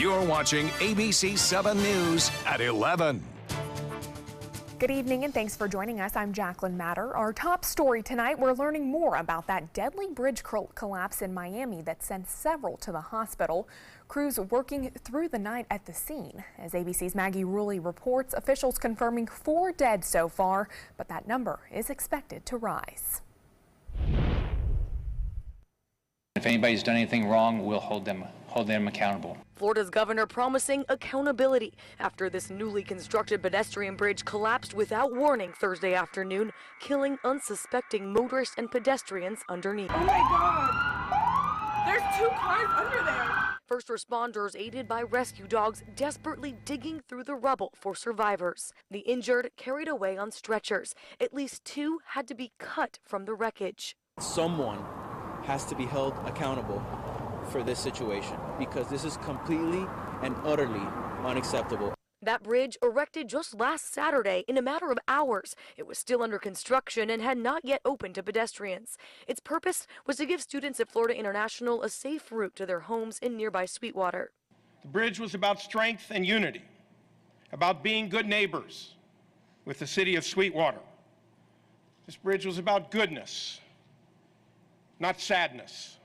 You're watching ABC7 News at 11. Good evening and thanks for joining us. I'm Jacqueline Matter. Our top story tonight, we're learning more about that deadly bridge collapse in Miami that sent several to the hospital. Crews working through the night at the scene. As ABC's Maggie Rulli reports, officials confirming 4 dead so far, but that number is expected to rise. If anybody's done anything wrong, we'll hold them accountable. Florida's governor promising accountability after this newly constructed pedestrian bridge collapsed without warning Thursday afternoon, killing unsuspecting motorists and pedestrians underneath. Oh my God! There's 2 cars under there! First responders, aided by rescue dogs, desperately digging through the rubble for survivors. The injured carried away on stretchers. At least 2 had to be cut from the wreckage. Someone has to be held accountable for this situation because this is completely and utterly unacceptable. That bridge erected just last Saturday in a matter of hours. It was still under construction and had not yet opened to pedestrians. Its purpose was to give students at Florida International a safe route to their homes in nearby Sweetwater. The bridge was about strength and unity, about being good neighbors with the city of Sweetwater. This bridge was about goodness, not sadness.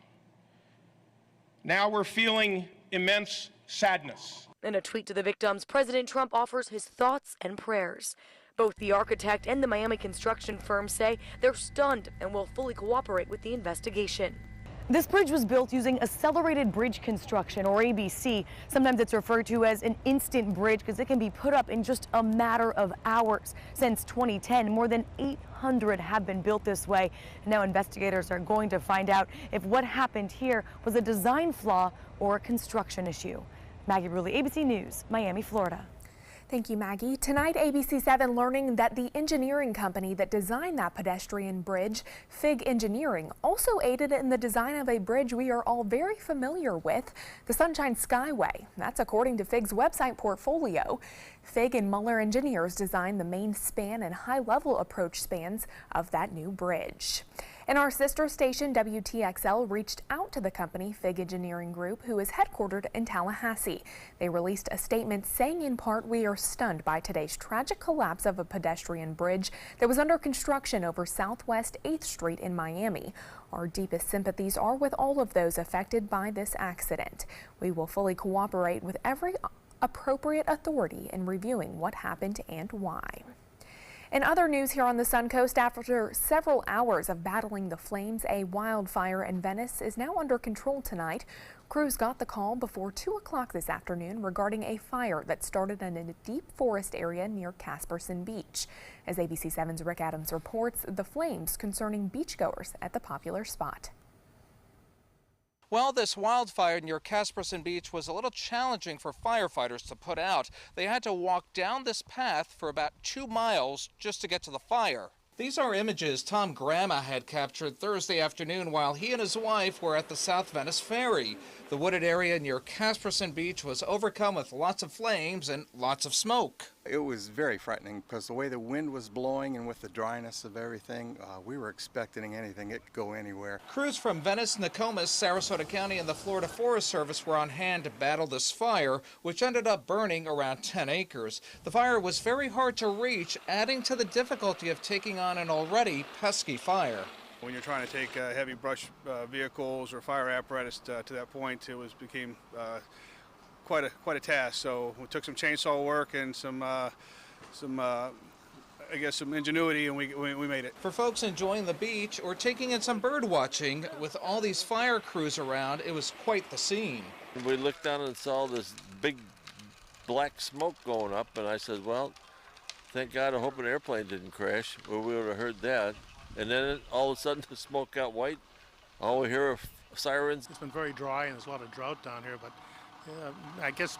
Now we're feeling immense sadness. In a tweet to the victims, President Trump offers his thoughts and prayers. Both the architect and the Miami construction firm say they're stunned and will fully cooperate with the investigation. This bridge was built using accelerated bridge construction, or ABC. Sometimes it's referred to as an instant bridge because it can be put up in just a matter of hours. Since 2010, more than 800 have been built this way. Now investigators are going to find out if what happened here was a design flaw or a construction issue. Maggie Rulli, ABC News, Miami, Florida. Thank you, Maggie. Tonight, ABC7 learning that the engineering company that designed that pedestrian bridge, FIG Engineering, also aided in the design of a bridge we are all very familiar with, the Sunshine Skyway. That's according to FIG's website portfolio. FIG and Muller engineers designed the main span and high-level approach spans of that new bridge. And our sister station, WTXL, reached out to the company FIG Engineering Group, who is headquartered in Tallahassee. They released a statement saying in part, "We are stunned by today's tragic collapse of a pedestrian bridge that was under construction over Southwest 8th Street in Miami. Our deepest sympathies are with all of those affected by this accident. We will fully cooperate with every appropriate authority in reviewing what happened and why." In other news here on the Suncoast, after several hours of battling the flames, a wildfire in Venice is now under control tonight. Crews got the call before 2 o'clock this afternoon regarding a fire that started in a deep forest area near Casperson Beach. As ABC7's Rick Adams reports, the flames concerning beachgoers at the popular spot. Well, this wildfire near Casperson Beach was a little challenging for firefighters to put out. They had to walk down this path for about 2 miles just to get to the fire. These are images Tom Grandma had captured Thursday afternoon while he and his wife were at the South Venice Ferry. The wooded area near Casperson Beach was overcome with lots of flames and lots of smoke. It was very frightening because the way the wind was blowing and with the dryness of everything, we were expecting anything. It could go anywhere. Crews from Venice, Nokomis, Sarasota County, and the Florida Forest Service were on hand to battle this fire, which ended up burning around 10 acres. The fire was very hard to reach, adding to the difficulty of taking on an already pesky fire. When you're trying to take heavy brush vehicles or fire apparatus to that point, it became quite a task. So we took some chainsaw work and some ingenuity, and we made it. For folks enjoying the beach or taking in some bird watching, with all these fire crews around, it was quite the scene. We looked down and saw this big black smoke going up, and I said, well, thank God, I hope an airplane didn't crash, or we would have heard that. And then all of a sudden the smoke got white. All we hear are sirens. It's been very dry and there's a lot of drought down here, but I guess,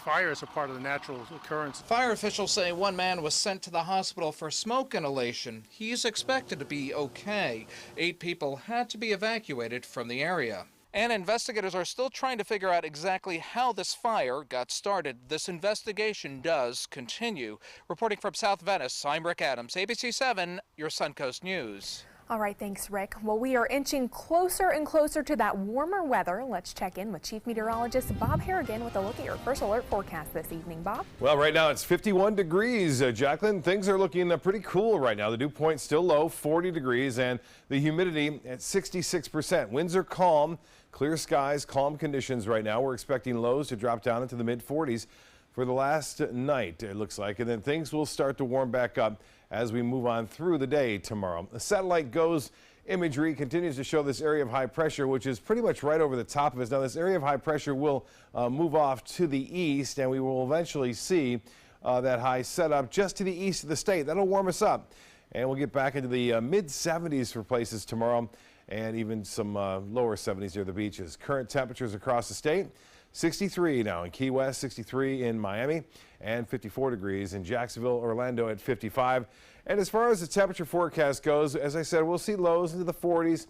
fires are part of the natural occurrence. Fire officials say one man was sent to the hospital for smoke inhalation. He's expected to be okay. 8 people had to be evacuated from the area. And investigators are still trying to figure out exactly how this fire got started. This investigation does continue. Reporting from South Venice, I'm Rick Adams, ABC7, your Suncoast News. All right, thanks, Rick. Well, we are inching closer and closer to that warmer weather. Let's check in with Chief Meteorologist Bob Harrigan with a look at your first alert forecast this evening. Bob? Well, right now it's 51 degrees, Jacqueline. Things are looking pretty cool right now. The dew point still low, 40 degrees, and the humidity at 66%. Winds are calm, clear skies, calm conditions right now. We're expecting lows to drop down into the mid-40s for the last night, it looks like, and then things will start to warm back up as we move on through the day tomorrow. The satellite GOES imagery continues to show this area of high pressure, which is pretty much right over the top of us. Now, this area of high pressure will move off to the east, and we will eventually see that high set up just to the east of the state. That'll warm us up, and we'll get back into the mid-70s for places tomorrow, and even some lower 70s near the beaches. Current temperatures across the state: 63 now in Key West, 63 in Miami, and 54 degrees in Jacksonville, Orlando at 55. And as far as the temperature forecast goes, as I said, we'll see lows into the 40s,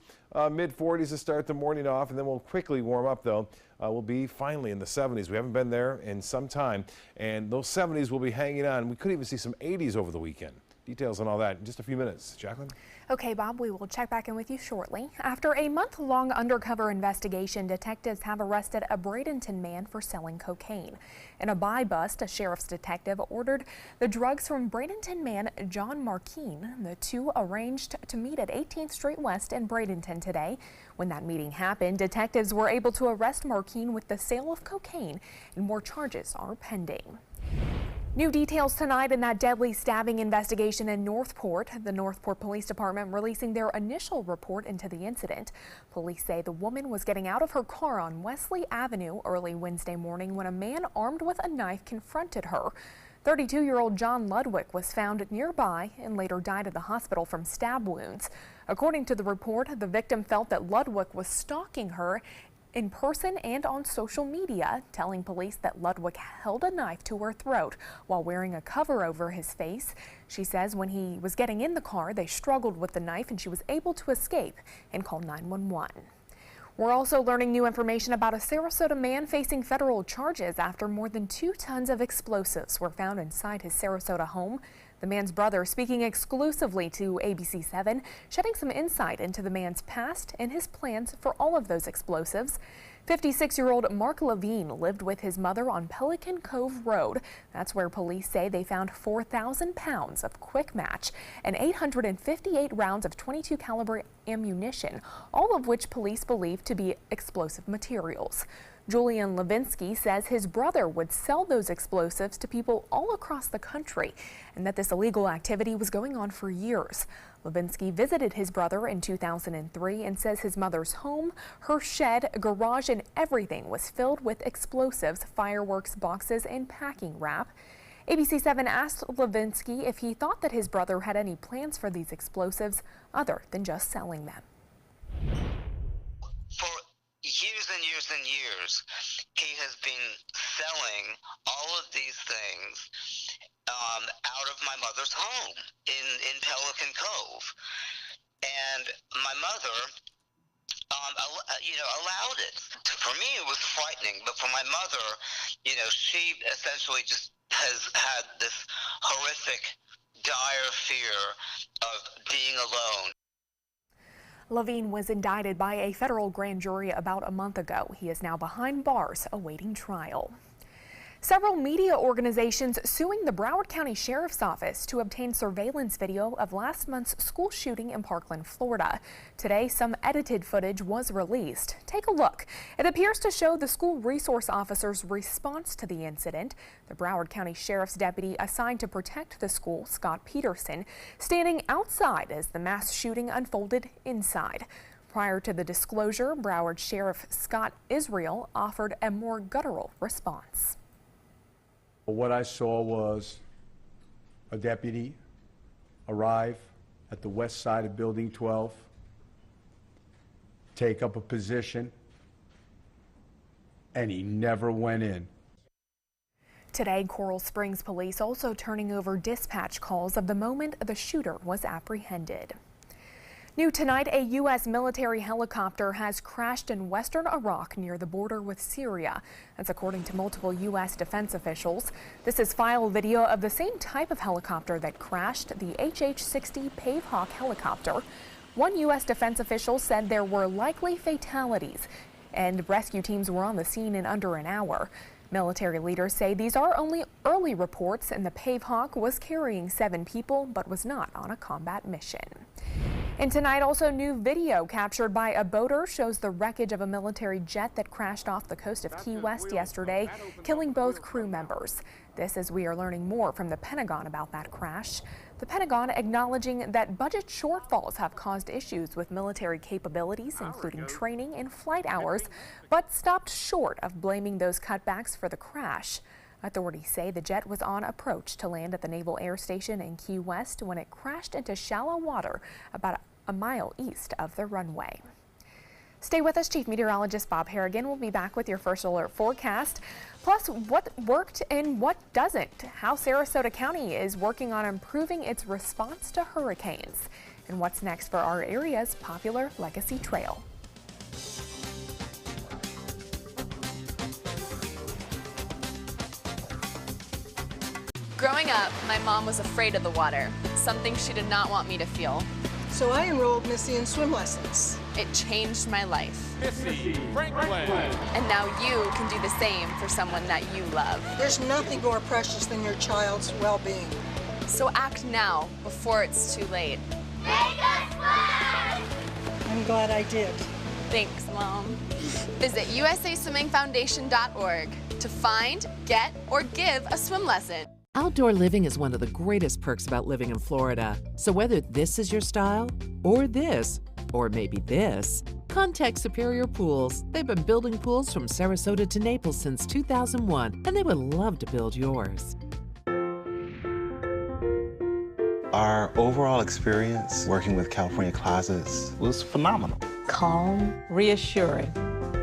mid-40s to start the morning off, and then we'll quickly warm up, though. We'll be finally in the 70s. We haven't been there in some time, and those 70s will be hanging on. We could even see some 80s over the weekend. Details on all that in just a few minutes. Jacqueline? Okay, Bob, we will check back in with you shortly. After a month-long undercover investigation, detectives have arrested a Bradenton man for selling cocaine. In a buy bust, a sheriff's detective ordered the drugs from Bradenton man John Markeen. The two arranged to meet at 18th Street West in Bradenton today. When that meeting happened, detectives were able to arrest Markeen with the sale of cocaine, and more charges are pending. New details tonight in that deadly stabbing investigation in Northport. The Northport Police Department releasing their initial report into the incident. Police say the woman was getting out of her car on Wesley Avenue early Wednesday morning when a man armed with a knife confronted her. 32-year-old John Ludwig was found nearby and later died at the hospital from stab wounds. According to the report, the victim felt that Ludwig was stalking her in person and on social media, telling police that Ludwig held a knife to her throat while wearing a cover over his face. She says when he was getting in the car, they struggled with the knife and she was able to escape and call 911. We're also learning new information about a Sarasota man facing federal charges after more than 2 tons of explosives were found inside his Sarasota home. The man's brother speaking exclusively to ABC7, shedding some insight into the man's past and his plans for all of those explosives. 56-year-old Mark Levine lived with his mother on Pelican Cove Road. That's where police say they found 4,000 pounds of quick match and 858 rounds of .22 caliber ammunition, all of which police believe to be explosive materials. Julian Levinsky says his brother would sell those explosives to people all across the country and that this illegal activity was going on for years. Levinsky visited his brother in 2003 and says his mother's home, her shed, garage, and everything was filled with explosives, fireworks boxes, and packing wrap. ABC7 asked Levinsky if he thought that his brother had any plans for these explosives other than just selling them. Years and years and years, he has been selling all of these things out of my mother's home in Pelican Cove. And my mother, allowed it. For me, it was frightening, but for my mother, she essentially just has had this horrific, dire fear of being alone. Levine was indicted by a federal grand jury about a month ago. He is now behind bars awaiting trial. Several media organizations suing the Broward County Sheriff's Office to obtain surveillance video of last month's school shooting in Parkland, Florida. Today, some edited footage was released. Take a look. It appears to show the school resource officer's response to the incident. The Broward County Sheriff's deputy assigned to protect the school, Scott Peterson, standing outside as the mass shooting unfolded inside. Prior to the disclosure, Broward Sheriff Scott Israel offered a more guttural response. What I saw was a deputy arrive at the west side of Building 12, take up a position, and he never went in. Today, Coral Springs police also turning over dispatch calls of the moment the shooter was apprehended. New tonight, a U.S. military helicopter has crashed in western Iraq near the border with Syria. That's according to multiple U.S. defense officials. This is file video of the same type of helicopter that crashed, the HH-60 Pavehawk helicopter. One U.S. defense official said there were likely fatalities, and rescue teams were on the scene in under an hour. Military leaders say these are only early reports, and the Pavehawk was carrying 7 people but was not on a combat mission. And tonight, also new video captured by a boater shows the wreckage of a military jet that crashed off the coast of Key West yesterday, killing both crew members. This as we are learning more from the Pentagon about that crash. The Pentagon acknowledging that budget shortfalls have caused issues with military capabilities, including training and flight hours, but stopped short of blaming those cutbacks for the crash. Authorities say the jet was on approach to land at the Naval Air Station in Key West when it crashed into shallow water about a mile east of the runway. Stay with us. Chief Meteorologist Bob Harrigan will be back with your first alert forecast. Plus, what worked and what doesn't. How Sarasota County is working on improving its response to hurricanes. And what's next for our area's popular Legacy Trail. Growing up, my mom was afraid of the water, something she did not want me to feel. So I enrolled Missy in swim lessons. It changed my life. Missy Franklin. And now you can do the same for someone that you love. There's nothing more precious than your child's well-being. So act now, before it's too late. Make us swim! I'm glad I did. Thanks, Mom. Visit usaswimmingfoundation.org to find, get, or give a swim lesson. Outdoor living is one of the greatest perks about living in Florida. So whether this is your style, or this, or maybe this, contact Superior Pools. They've been building pools from Sarasota to Naples since 2001, and they would love to build yours. Our overall experience working with California Closets was phenomenal. Calm, reassuring.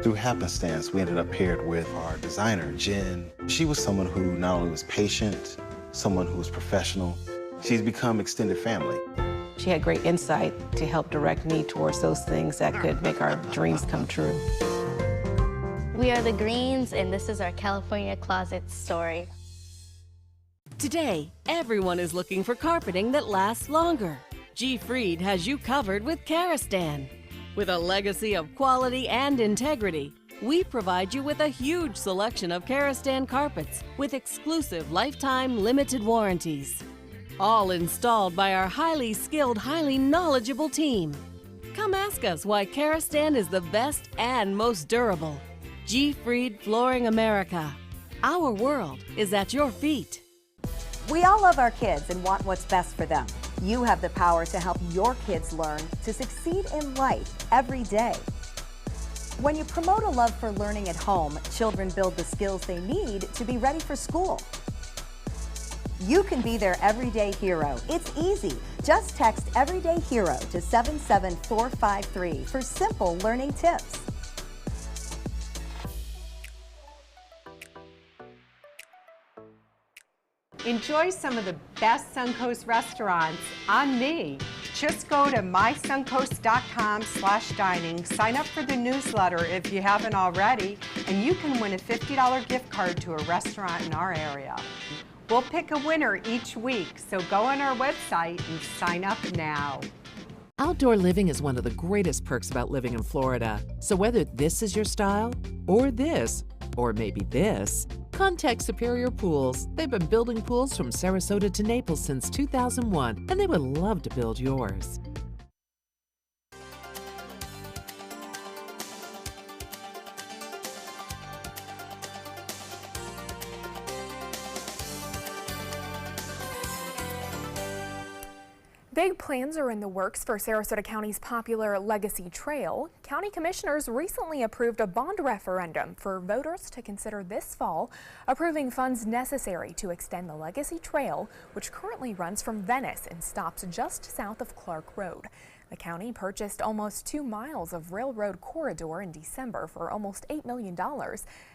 Through happenstance, we ended up paired with our designer, Jen. She was someone who not only was patient, someone who was professional. She's become extended family. She had great insight to help direct me towards those things that could make our dreams come true. We are the Greens, and this is our California Closet story. Today, everyone is looking for carpeting that lasts longer. G. Fried has you covered with Karastan. With a legacy of quality and integrity, we provide you with a huge selection of Karastan carpets with exclusive lifetime limited warranties. All installed by our highly skilled, highly knowledgeable team. Come ask us why Karastan is the best and most durable. G. Fried Flooring America. Our world is at your feet. We all love our kids and want what's best for them. You have the power to help your kids learn to succeed in life every day. When you promote a love for learning at home, children build the skills they need to be ready for school. You can be their everyday hero. It's easy. Just text Everyday Hero to 77453 for simple learning tips. Enjoy some of the best Suncoast restaurants on me. Just go to mysuncoast.com/dining, sign up for the newsletter if you haven't already, and you can win a $50 gift card to a restaurant in our area. We'll pick a winner each week, so go on our website and sign up now. Outdoor living is one of the greatest perks about living in Florida. So whether this is your style, or this, or maybe this, contact Superior Pools. They've been building pools from Sarasota to Naples since 2001, and they would love to build yours. Big plans are in the works for Sarasota County's popular Legacy Trail. County commissioners recently approved a bond referendum for voters to consider this fall, approving funds necessary to extend the Legacy Trail, which currently runs from Venice and stops just south of Clark Road. The county purchased almost 2 miles of railroad corridor in December for almost $8 million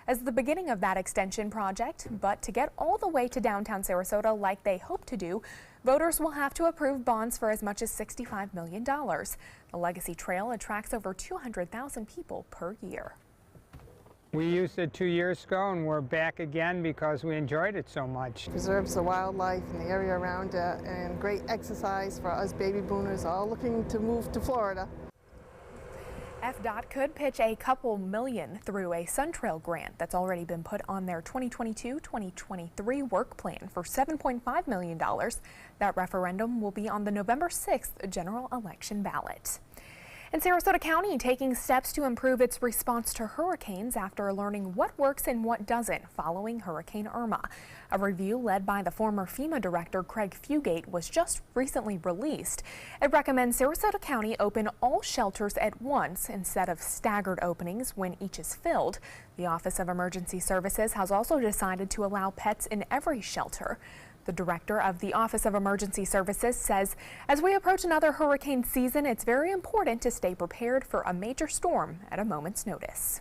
as the beginning of that extension project. But to get all the way to downtown Sarasota like they hope to do, voters will have to approve bonds for as much as $65 million. The Legacy Trail attracts over 200,000 people per year. We used it 2 years ago and we're back again because we enjoyed it so much. Preserves the wildlife and the area around it, and great exercise for us baby boomers all looking to move to Florida. FDOT could pitch a couple million through a SunTrail grant that's already been put on their 2022-2023 work plan for $7.5 million. That referendum will be on the November 6th general election ballot. And Sarasota County taking steps to improve its response to hurricanes after learning what works and what doesn't following Hurricane Irma. A review led by the former FEMA director Craig Fugate was just recently released. It recommends Sarasota County open all shelters at once instead of staggered openings when each is filled. The Office of Emergency Services has also decided to allow pets in every shelter. The director of the Office of Emergency Services says as we approach another hurricane season, it's very important to stay prepared for a major storm at a moment's notice.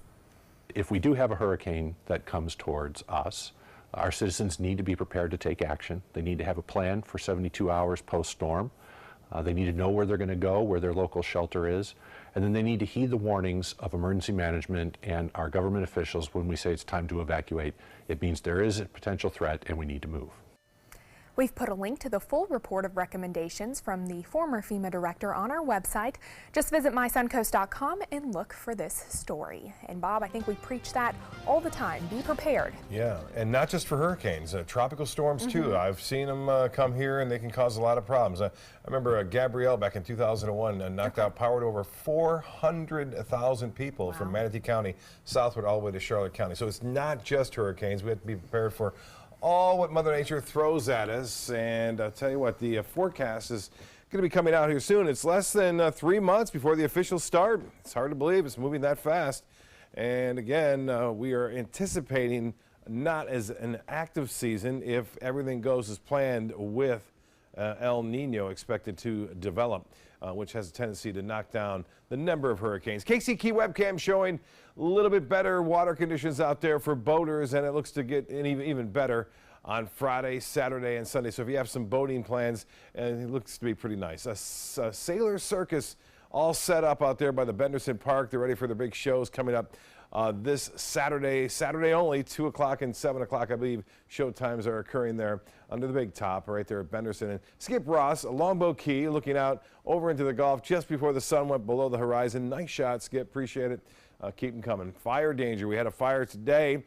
If we do have a hurricane that comes towards us, our citizens need to be prepared to take action. They need to have a plan for 72 hours post-storm. They need to know where they're going to go, where their local shelter is, and then they need to heed the warnings of emergency management and our government officials when we say it's time to evacuate. It means there is a potential threat and we need to move. We've put a link to the full report of recommendations from the former FEMA director on our website. Just visit mysuncoast.com and look for this story. And Bob, I think we preach that all the time. Be prepared. Yeah, and not just for hurricanes, tropical storms too. I've seen them come here and they can cause a lot of problems. I remember Gabrielle back in 2001 knocked out power to over 400,000 people from Manatee County southward all the way to Charlotte County. So it's not just hurricanes. We have to be prepared for all what Mother Nature throws at us. And I'll tell you what, the forecast is going to be coming out here soon. It's less than 3 months before the official start. It's hard to believe it's moving that fast. And again, we are anticipating not as an active season if everything goes as planned with El Nino expected to develop, which has a tendency to knock down the number of hurricanes. KCK webcam showing a little bit better water conditions out there for boaters, and it looks to get even better on Friday, Saturday, and Sunday. So if you have some boating plans, it looks to be pretty nice. A Sailor Circus all set up out there by the Benderson Park. They're ready for their big shows coming up this Saturday only, 2 o'clock and 7 o'clock, I believe, show times are occurring there under the big top right there at Benderson. And Skip Ross, a Longboat Key, looking out over into the Gulf just before the sun went below the horizon. Nice shot, Skip. Appreciate it. Keep them coming. Fire danger. We had a fire today.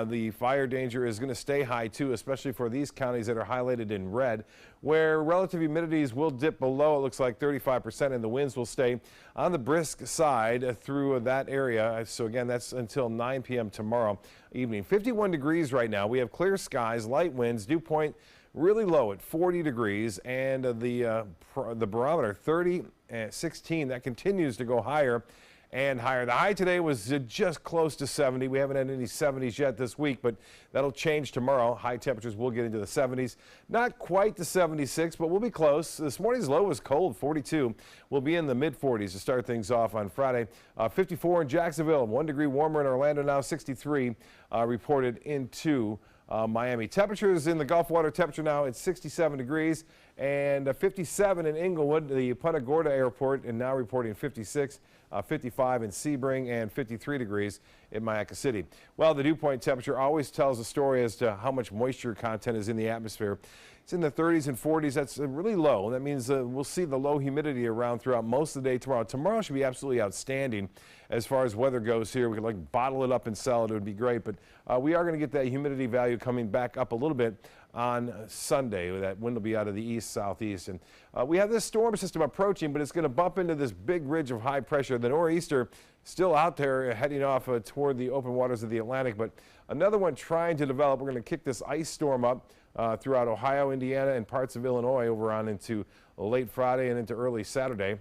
The fire danger is going to stay high, too, especially for these counties that are highlighted in red, where relative humidities will dip below, it looks like 35%, and the winds will stay on the brisk side through that area. So, again, that's until 9 p.m. tomorrow evening. 51 degrees right now. We have clear skies, light winds, dew point really low at 40 degrees, and the barometer 30 and 16. That continues to go higher and higher. The high today was just close to 70. We haven't had any 70s yet this week, but that'll change tomorrow. High temperatures will get into the 70s. Not quite the 76, but we'll be close. This morning's low was cold, 42. We'll be in the mid-40s to start things off on Friday. 54 in Jacksonville, 1 degree warmer in Orlando now, 63 reported into Miami. Temperatures in the Gulf water, temperature now at 67 degrees and 57 in Inglewood, the Punta Gorda airport, and now reporting 56, 55 in Sebring, and 53 degrees in Mayaca City. Well, the dew point temperature always tells a story as to how much moisture content is in the atmosphere. It's in the 30s and 40s. That's really low. That means we'll see the low humidity around throughout most of the day tomorrow. Tomorrow should be absolutely outstanding as far as weather goes here. We could like bottle it up and sell it. It would be great. But we are going to get that humidity value coming back up a little bit on Sunday. That wind will be out of the east-southeast. And we have this storm system approaching, but it's going to bump into this big ridge of high pressure. The nor'easter still out there heading off toward the open waters of the Atlantic, but another one trying to develop. We're going to kick this ice storm up throughout Ohio, Indiana, and parts of Illinois over on into late Friday and into early Saturday.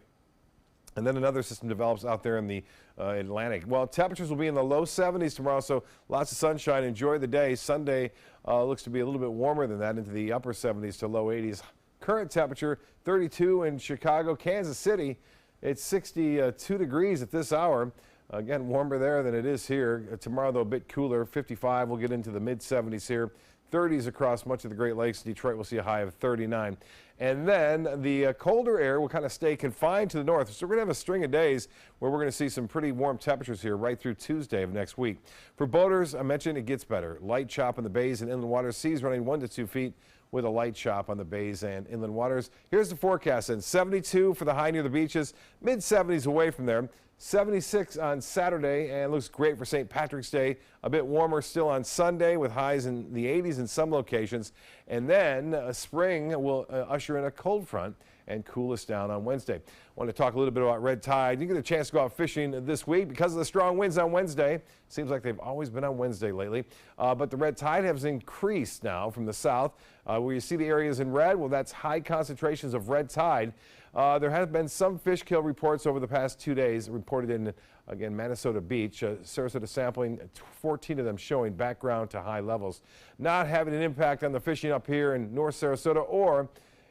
And then another system develops out there in the Atlantic. Well, temperatures will be in the low 70s tomorrow, so lots of sunshine. Enjoy the day. Sunday looks to be a little bit warmer than that, into the upper 70s to low 80s. Current temperature 32 in Chicago. Kansas City, it's 62 degrees at this hour. Again, warmer there than it is here. Tomorrow, though, a bit cooler. 55. We'll get into the mid-70s here. 30s across much of the Great Lakes. Detroit will see a high of 39. And then the colder air will kind of stay confined to the north. So we're going to have a string of days where we're going to see some pretty warm temperatures here right through Tuesday of next week. For boaters, I mentioned it gets better. Light chop in the bays and inland waters. Seas running 1 to 2 feet with a light chop on the bays and inland waters. Here's the forecast. And 72 for the high near the beaches. Mid-70s away from there. 76 on Saturday, and looks great for St. Patrick's Day. A bit warmer still on Sunday with highs in the 80s in some locations. And then spring will usher in a cold front and cool us down on Wednesday. I want to talk a little bit about red tide. You get a chance to go out fishing this week because of the strong winds on Wednesday. Seems like they've always been on Wednesday lately. But the red tide has increased now from the south. Where you see the areas in red, well, that's high concentrations of red tide. There have been some fish kill reports over the past 2 days reported in, again, Manasota Beach. Sarasota sampling, 14 of them showing background to high levels. Not having an impact on the fishing up here in North Sarasota or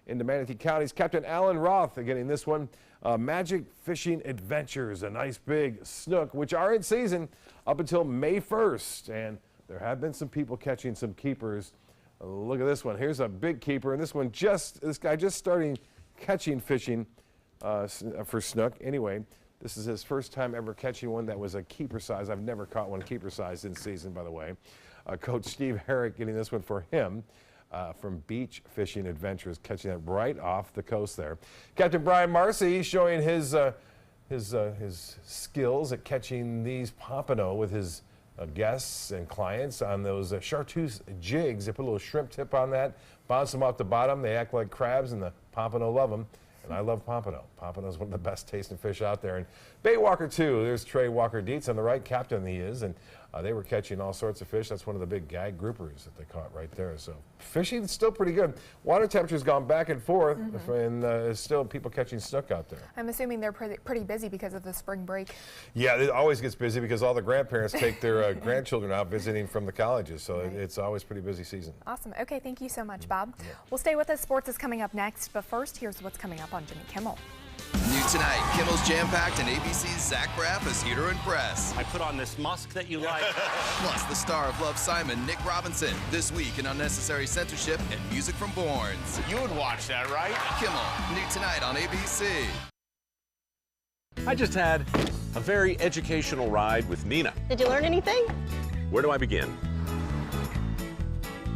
in the Manatee counties. Captain Alan Roth getting this one. Magic Fishing Adventures, a nice big snook, which are in season up until May 1st. And there have been some people catching some keepers. Look at this one. Here's a big keeper, and this guy just starting catching fishing for snook. Anyway, this is his first time ever catching one that was a keeper size. I've never caught one keeper size in season, by the way. Coach Steve Herrick getting this one for him from Beach Fishing Adventures, catching it right off the coast there. Captain Brian Marcy showing his skills at catching these pompano with his guests and clients on those chartreuse jigs. They put a little shrimp tip on that, bounce them off the bottom. They act like crabs, and the pompano love them. And I love pompano. Pompano is one of the best tasting fish out there. And Bait Walker, too. There's Trey Walker Dietz on the right, captain he is. And they were catching all sorts of fish. That's one of the big gag groupers that they caught right there. So fishing is still pretty good. Water temperature's gone back and forth, and still people catching snook out there. I'm assuming they're pretty busy because of the spring break. Yeah, it always gets busy because all the grandparents take their grandchildren out visiting from the colleges. So it's always pretty busy season. Awesome. Okay, thank you so much, Bob. Yeah. We'll stay with us. Sports is coming up next. But first, here's what's coming up on Jimmy Kimmel. New tonight, Kimmel's jam-packed and ABC's Zach Braff is here to impress. I put on this musk that you like. Plus, the star of Love, Simon, Nick Robinson. This week in Unnecessary Censorship and music from Bourne's. You would watch that, right? Kimmel, new tonight on ABC. I just had a very educational ride with Nina. Did you learn anything? Where do I begin?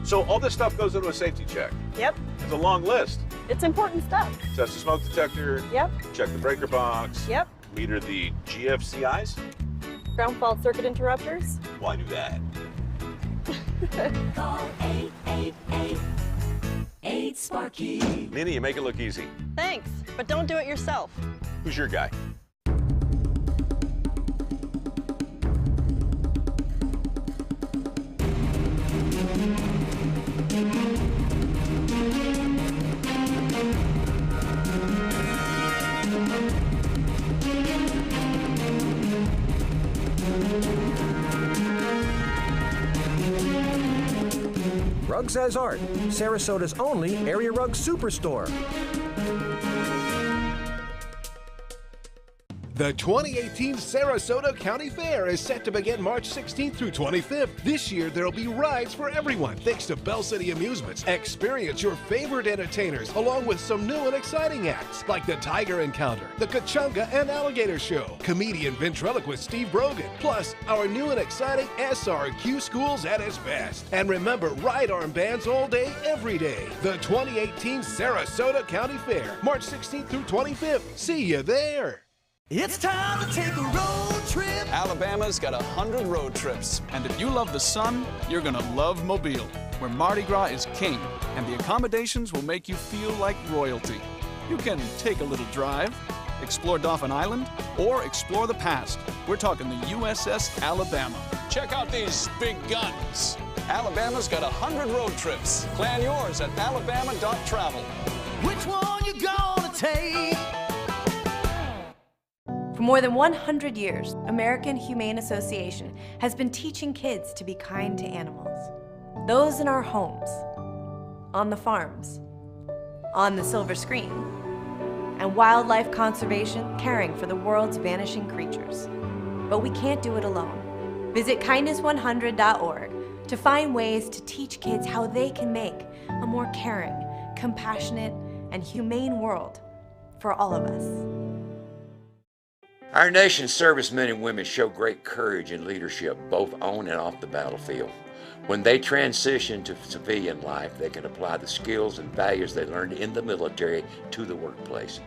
So all this stuff goes into a safety check. Yep. It's a long list. It's important stuff. Test the smoke detector. Yep. Check the breaker box. Yep. Meter the GFCIs. Ground fault circuit interrupters. Well, I do that. Call 888-8-SPARKY. Nina, you make it look easy. Thanks, but don't do it yourself. Who's your guy? Rugs as Art, Sarasota's only area rug superstore. The 2018 Sarasota County Fair is set to begin March 16th through 25th. This year, there'll be rides for everyone, thanks to Bell City Amusements. Experience your favorite entertainers, along with some new and exciting acts, like the Tiger Encounter, the Kachunga and Alligator Show, comedian ventriloquist Steve Brogan, plus our new and exciting SRQ Schools at its best. And remember, ride arm bands all day, every day. The 2018 Sarasota County Fair, March 16th through 25th. See you there. It's time to take a road trip. Alabama's got 100 road trips. And if you love the sun, you're gonna love Mobile, where Mardi Gras is king, and the accommodations will make you feel like royalty. You can take a little drive, explore Dauphin Island, or explore the past. We're talking the USS Alabama. Check out these big guns. Alabama's got 100 road trips. Plan yours at alabama.travel. Which one you gonna take? For more than 100 years, American Humane Association has been teaching kids to be kind to animals. Those in our homes, on the farms, on the silver screen, and wildlife conservation, caring for the world's vanishing creatures. But we can't do it alone. Visit kindness100.org to find ways to teach kids how they can make a more caring, compassionate, and humane world for all of us. Our nation's servicemen and women show great courage and leadership both on and off the battlefield. When they transition to civilian life, they can apply the skills and values they learned in the military to the workplace.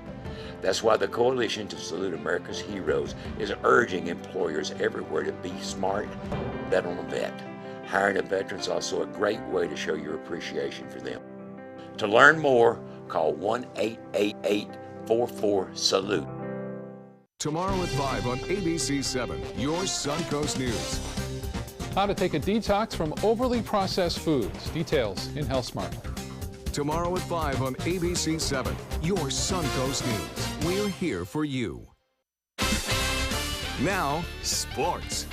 That's why the Coalition to Salute America's Heroes is urging employers everywhere to be smart, bet on a vet. Hiring a veteran is also a great way to show your appreciation for them. To learn more, call 1-888-44-SALUTE. Tomorrow at 5 on ABC7, your Suncoast News. How to take a detox from overly processed foods. Details in Health Smart. Tomorrow at 5 on ABC7, your Suncoast News. We're here for you. Now, sports.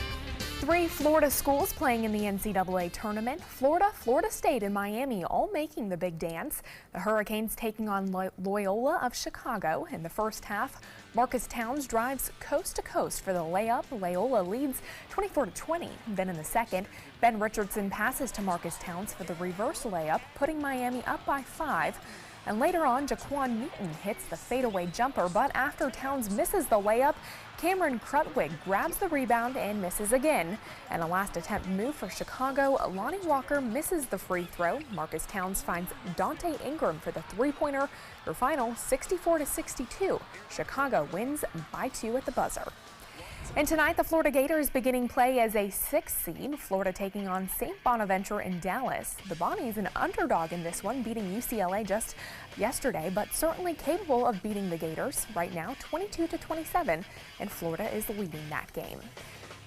3 Florida schools playing in the NCAA tournament. Florida, Florida State, and Miami all making the big dance. The Hurricanes taking on Loyola of Chicago. In the first half, Marcus Towns drives coast to coast for the layup. Loyola leads 24-20. Then in the second, Ben Richardson passes to Marcus Towns for the reverse layup, putting Miami up by 5. And later on, Jaquan Newton hits the fadeaway jumper, but after Towns misses the layup, Cameron Krutwig grabs the rebound and misses again. And a last attempt move for Chicago, Lonnie Walker misses the free throw. Marcus Towns finds Dante Ingram for the three-pointer. Their final 64-62. Chicago wins by 2 at the buzzer. And tonight, the Florida Gators beginning play as a 6th seed. Florida taking on St. Bonaventure in Dallas. The Bonnies an underdog in this one, beating UCLA just yesterday, but certainly capable of beating the Gators. Right now, 22-27, and Florida is leading that game.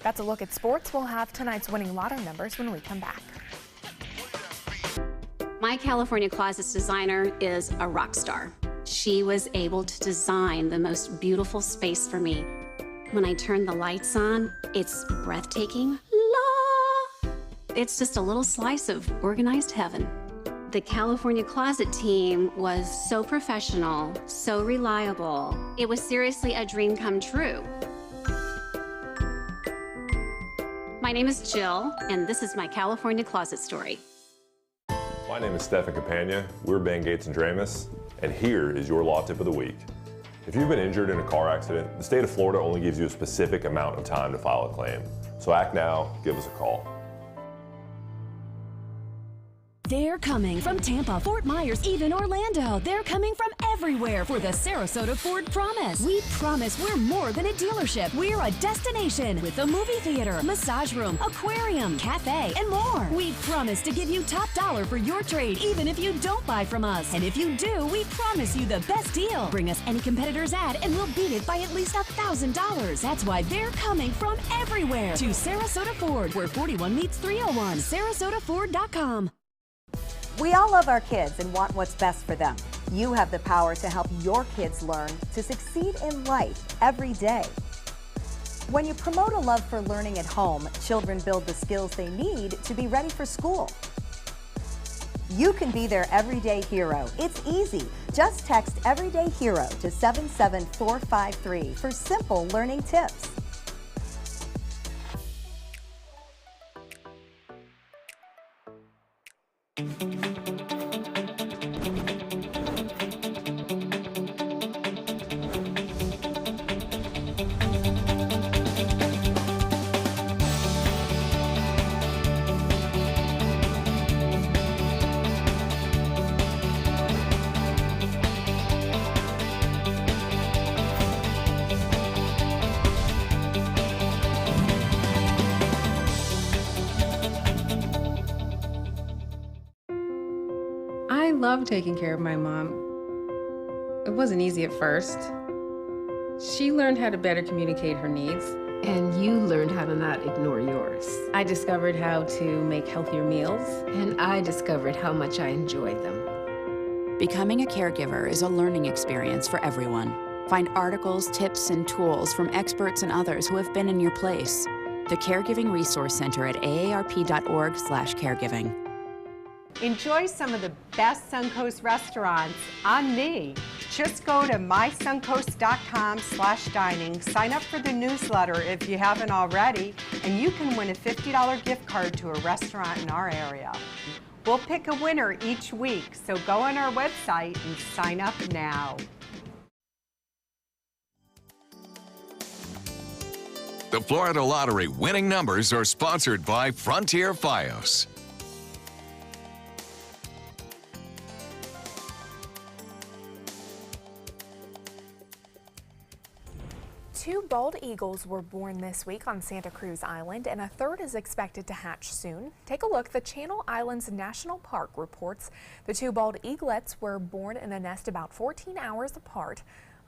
That's a look at sports. We'll have tonight's winning lotto numbers when we come back. My California Closets designer is a rock star. She was able to design the most beautiful space for me. When I turn the lights on, it's breathtaking. La! It's just a little slice of organized heaven. The California Closet team was so professional, so reliable. It was seriously a dream come true. My name is Jill, and this is my California Closet story. My name is Stefan Campagna. We're Ben Gates and Dramus, and here is your law tip of the week. If you've been injured in a car accident, the state of Florida only gives you a specific amount of time to file a claim. So act now, give us a call. They're coming from Tampa, Fort Myers, even Orlando. They're coming from everywhere for the Sarasota Ford Promise. We promise we're more than a dealership. We're a destination with a movie theater, massage room, aquarium, cafe, and more. We promise to give you top dollar for your trade, even if you don't buy from us. And if you do, we promise you the best deal. Bring us any competitor's ad and we'll beat it by at least $1,000. That's why they're coming from everywhere to Sarasota Ford, where 41 meets 301. SarasotaFord.com. We all love our kids and want what's best for them. You have the power to help your kids learn to succeed in life every day. When you promote a love for learning at home, children build the skills they need to be ready for school. You can be their everyday hero. It's easy. Just text Everyday Hero to 77453 for simple learning tips. I love taking care of my mom. It wasn't easy at first. She learned how to better communicate her needs. And you learned how to not ignore yours. I discovered how to make healthier meals. And I discovered how much I enjoyed them. Becoming a caregiver is a learning experience for everyone. Find articles, tips, and tools from experts and others who have been in your place. The Caregiving Resource Center at aarp.org/caregiving. Enjoy some of the best Suncoast restaurants on me. Just go to mysuncoast.com/dining, sign up for the newsletter if you haven't already, and you can win a $50 gift card to a restaurant in our area. We'll pick a winner each week, so go on our website and sign up now. The Florida Lottery winning numbers are sponsored by Frontier Fios. Two bald eagles were born this week on Santa Cruz Island, and a third is expected to hatch soon. Take a look. The Channel Islands National Park reports the two bald eaglets were born in a nest about 14 hours apart.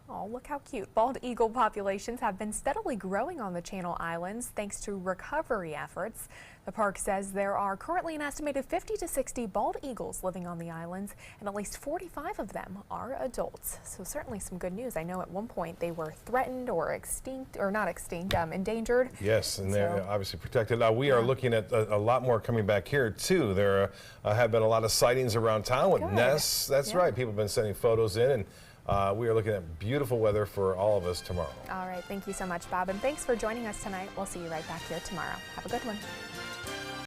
Oh, look how cute. Bald eagle populations have been steadily growing on the Channel Islands thanks to recovery efforts. The park says there are currently an estimated 50 to 60 bald eagles living on the islands, and at least 45 of them are adults. So certainly some good news. I know at one point they were threatened or extinct, or not extinct, endangered. Yes, and they're obviously protected. We are looking at a lot more coming back here too. There have been a lot of sightings around town with nests. That's right. People have been sending photos in, and we are looking at beautiful weather for all of us tomorrow. All right. Thank you so much, Bob. And thanks for joining us tonight. We'll see you right back here tomorrow. Have a good one.